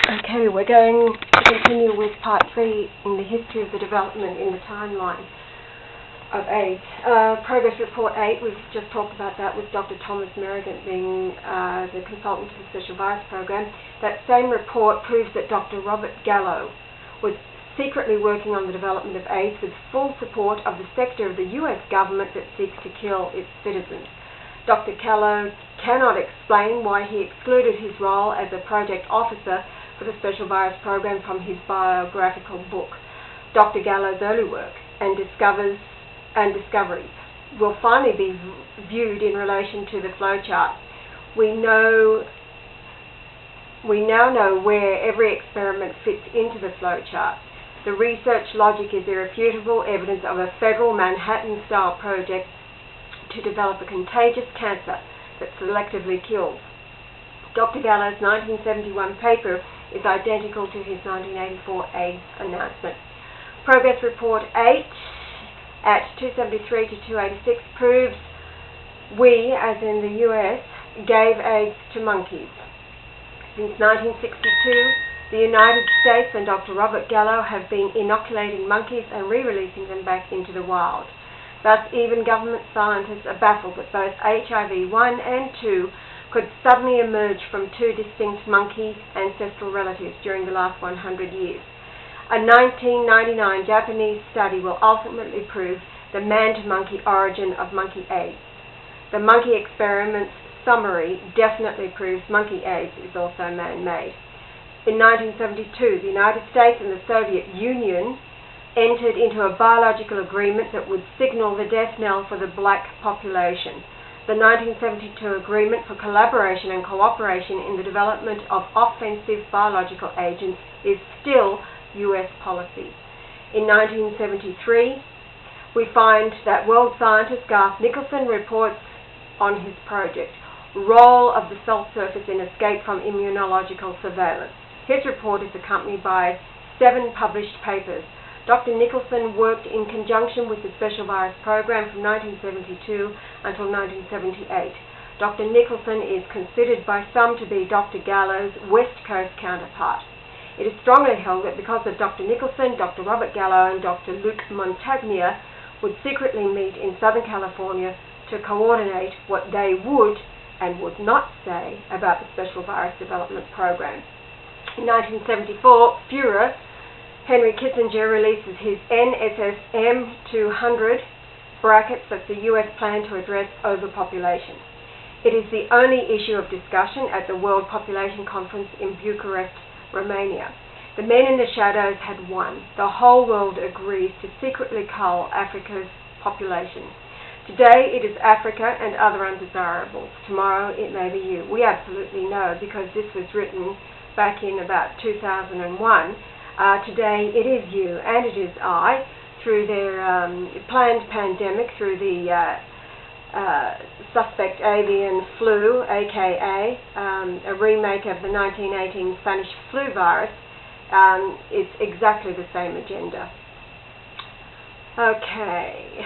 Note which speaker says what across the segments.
Speaker 1: Okay, we're going to continue with part 3 in the history of the development in the timeline of AIDS. Progress Report 8, we've just talked about that with Dr. Thomas Merrigan being the consultant to the Special Virus Program. That same report proves that Dr. Robert Gallo was secretly working on the development of AIDS with full support of the sector of the US government that seeks to kill its citizens. Dr. Gallo cannot explain why he excluded his role as a project officer for the Special Virus Program from his biographical book. Dr. Gallo's early work and discoveries will finally be viewed in relation to the flowchart. We now know where every experiment fits into the flowchart. The research logic is irrefutable evidence of a federal Manhattan-style project to develop a contagious cancer that selectively kills. Dr. Gallo's 1971 paper is identical to his 1984 AIDS announcement. Progress Report 8 at 273 to 286 proves we, as in the US, gave AIDS to monkeys. Since 1962, the United States and Dr. Robert Gallo have been inoculating monkeys and re-releasing them back into the wild. Thus, even government scientists are baffled that both HIV 1 and 2 could suddenly emerge from two distinct monkey ancestral relatives during the last 100 years. A 1999 Japanese study will ultimately prove the man-to-monkey origin of monkey AIDS. The monkey experiment's summary definitely proves monkey AIDS is also man-made. In 1972, the United States and the Soviet Union entered into a biological agreement that would signal the death knell for the black population. The 1972 Agreement for Collaboration and Cooperation in the Development of Offensive Biological Agents is still US policy. In 1973, we find that world scientist Garth Nicholson reports on his project, Role of the Cell Surface in Escape from Immunological Surveillance. His report is accompanied by 7 published papers. Dr. Nicholson worked in conjunction with the Special Virus Program from 1972 until 1978. Dr. Nicholson is considered by some to be Dr. Gallo's West Coast counterpart. It is strongly held that because of Dr. Nicholson, Dr. Robert Gallo and Dr. Luc Montagnier would secretly meet in Southern California to coordinate what they would and would not say about the Special Virus Development Program. In 1974, Führer Henry Kissinger releases his NSSM-200 brackets, that's the US plan to address overpopulation. It is the only issue of discussion at the World Population Conference in Bucharest, Romania. The men in the shadows had won. The whole world agrees to secretly cull Africa's population. Today it is Africa and other undesirables. Tomorrow it may be you. We absolutely know because this was written back in about 2001. Today it is you and it is I, through their planned pandemic, through the suspect avian flu, aka a remake of the 1918 Spanish flu virus. It's exactly the same agenda. Okay.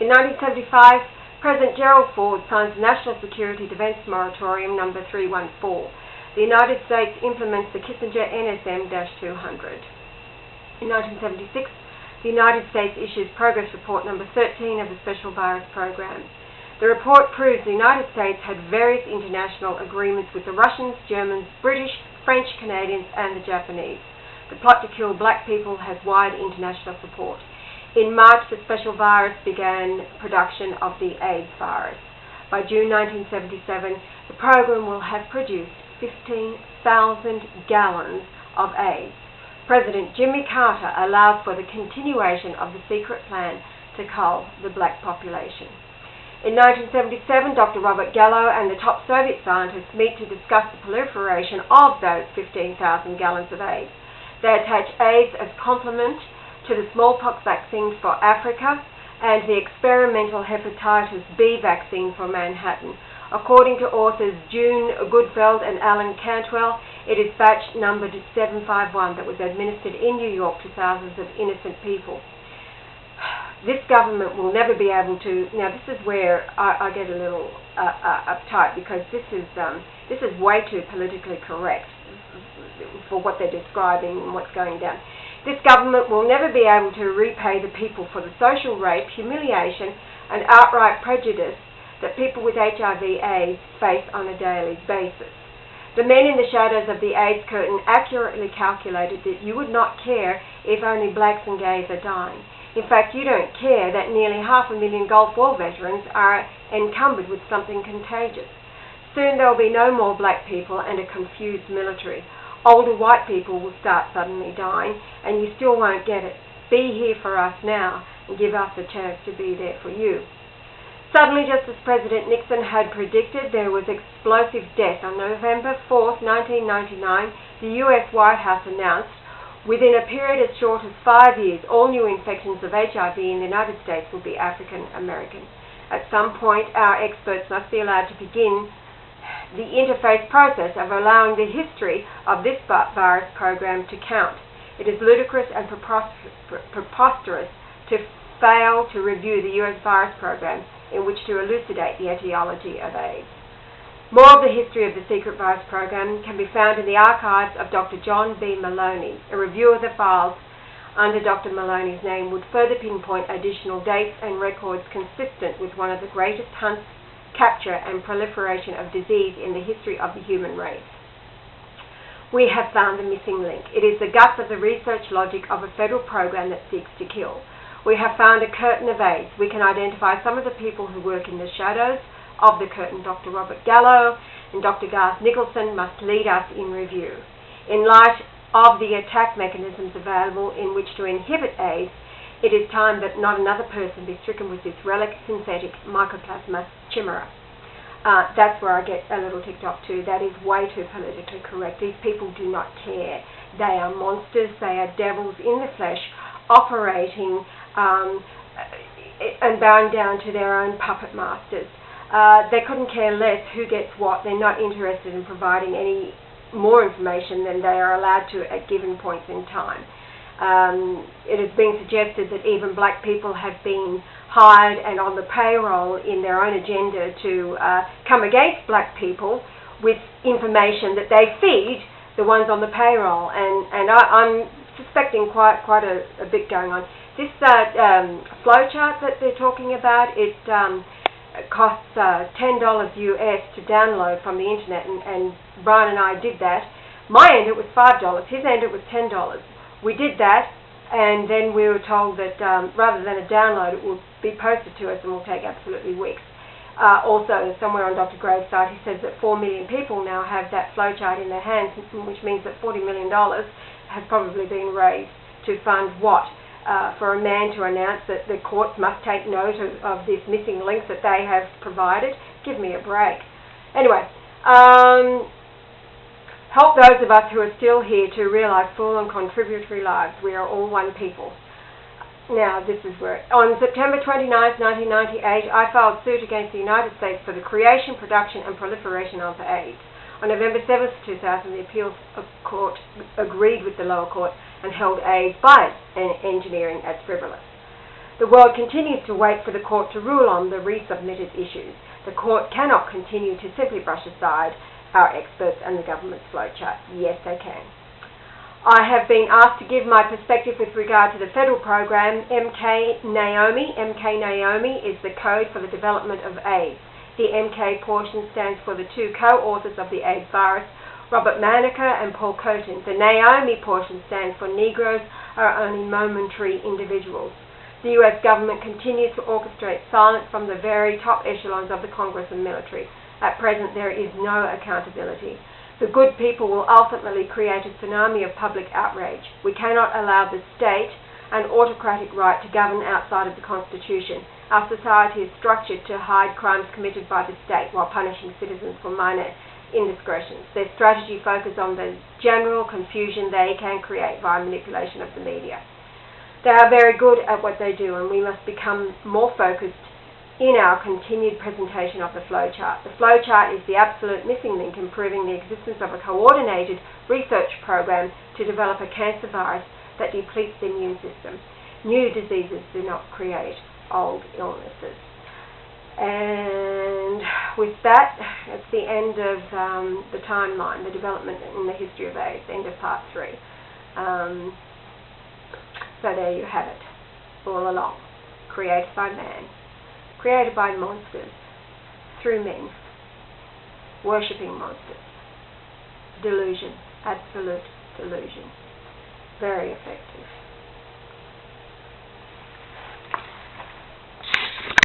Speaker 1: In 1975, President Gerald Ford signs the National Security Defense Moratorium number 314. The United States implements the Kissinger NSM-200. In 1976, the United States issues Progress Report number 13 of the Special Virus Program. The report proves the United States had various international agreements with the Russians, Germans, British, French, Canadians, and the Japanese. The plot to kill black people has wide international support. In March, the Special Virus began production of the AIDS virus. By June 1977, the program will have produced 15,000 gallons of AIDS. President Jimmy Carter allowed for the continuation of the secret plan to cull the black population. In 1977, Dr. Robert Gallo and the top Soviet scientists meet to discuss the proliferation of those 15,000 gallons of AIDS. They attach AIDS as complement to the smallpox vaccine for Africa and the experimental hepatitis B vaccine for Manhattan. According to authors June Goodfeld and Alan Cantwell, it is batch numbered 751 that was administered in New York to thousands of innocent people. This government will never be able to. Now, this is where I get a little uptight because this is way too politically correct. for what they're describing and what's going down. This government will never be able to repay the people for the social rape, humiliation, and outright prejudice that people with HIV/AIDS face on a daily basis. The men in the shadows of the AIDS curtain accurately calculated that you would not care if only blacks and gays are dying. In fact, you don't care that nearly 500,000 Gulf War veterans are encumbered with something contagious. Soon there will be no more black people and a confused military. Older white people will start suddenly dying, and you still won't get it. Be here for us now and give us a chance to be there for you. Suddenly, just as President Nixon had predicted, there was explosive death. On November 4, 1999, the US White House announced, within a period as short as 5 years, all new infections of HIV in the United States will be African American. At some point, our experts must be allowed to begin the interface process of allowing the history of this virus program to count. It is ludicrous and preposterous to fail to review the US virus program in which to elucidate the etiology of AIDS. More of the history of the secret virus program can be found in the archives of Dr. John B. Maloney. A review of the files under Dr. Maloney's name would further pinpoint additional dates and records consistent with one of the greatest hunts, capture, and proliferation of disease in the history of the human race. We have found the missing link. It is the guts of the research logic of a federal program that seeks to kill. We have found a curtain of AIDS. We can identify some of the people who work in the shadows of the curtain. Dr. Robert Gallo and Dr. Garth Nicholson must lead us in review. In light of the attack mechanisms available in which to inhibit AIDS, it is time that not another person be stricken with this relic synthetic mycoplasma chimera. That's where I get a little ticked off too. That is way too politically correct. These people do not care. They are monsters. They are devils in the flesh, operating and bowing down to their own puppet masters. They couldn't care less who gets what. They're not interested in providing any more information than they are allowed to at given points in time. It has been suggested that even black people have been hired and on the payroll in their own agenda to come against black people with information that they feed the ones on the payroll. And I'm suspecting quite a bit going on. This flowchart that they're talking about, it costs $10 US to download from the internet, and Brian and I did that. My end it was $5, his end it was $10. We did that, and then we were told that rather than a download, it will be posted to us and will take absolutely weeks. Also, somewhere on Dr. Graves' site, he says that 4 million people now have that flowchart in their hands, which means that $40 million has probably been raised to fund what? For a man to announce that the courts must take note of these missing links that they have provided. Give me a break. Anyway, help those of us who are still here to realise full and contributory lives. We are all one people. Now, this is where... On September 29, 1998, I filed suit against the United States for the creation, production and proliferation of AIDS. On November 7, 2000, the appeals court agreed with the lower court and held AIDS bias and engineering as frivolous. The world continues to wait for the court to rule on the resubmitted issues. The court cannot continue to simply brush aside our experts and the government's flowchart. Yes, they can. I have been asked to give my perspective with regard to the federal program MK Naomi. MK Naomi is the code for the development of AIDS. The MK portion stands for the two co-authors of the AIDS virus, Robert Maneker and Paul Coton. The Naomi portion stands for Negroes are only momentary individuals. The US government continues to orchestrate silence from the very top echelons of the Congress and military. At present, there is no accountability. The good people will ultimately create a tsunami of public outrage. We cannot allow the state an autocratic right to govern outside of the Constitution. Our society is structured to hide crimes committed by the state while punishing citizens for minor indiscretions. Their strategy focuses on the general confusion they can create via manipulation of the media. They are very good at what they do, and we must become more focused in our continued presentation of the flowchart. The flowchart is the absolute missing link in proving the existence of a coordinated research program to develop a cancer virus that depletes the immune system. New diseases do not create old illnesses. And with that, it's the end of the timeline, the development in the history of AIDS, end of part 3. So there you have it, all along. Created by man, created by monsters, through men, worshipping monsters. Delusion, absolute delusion. Very effective.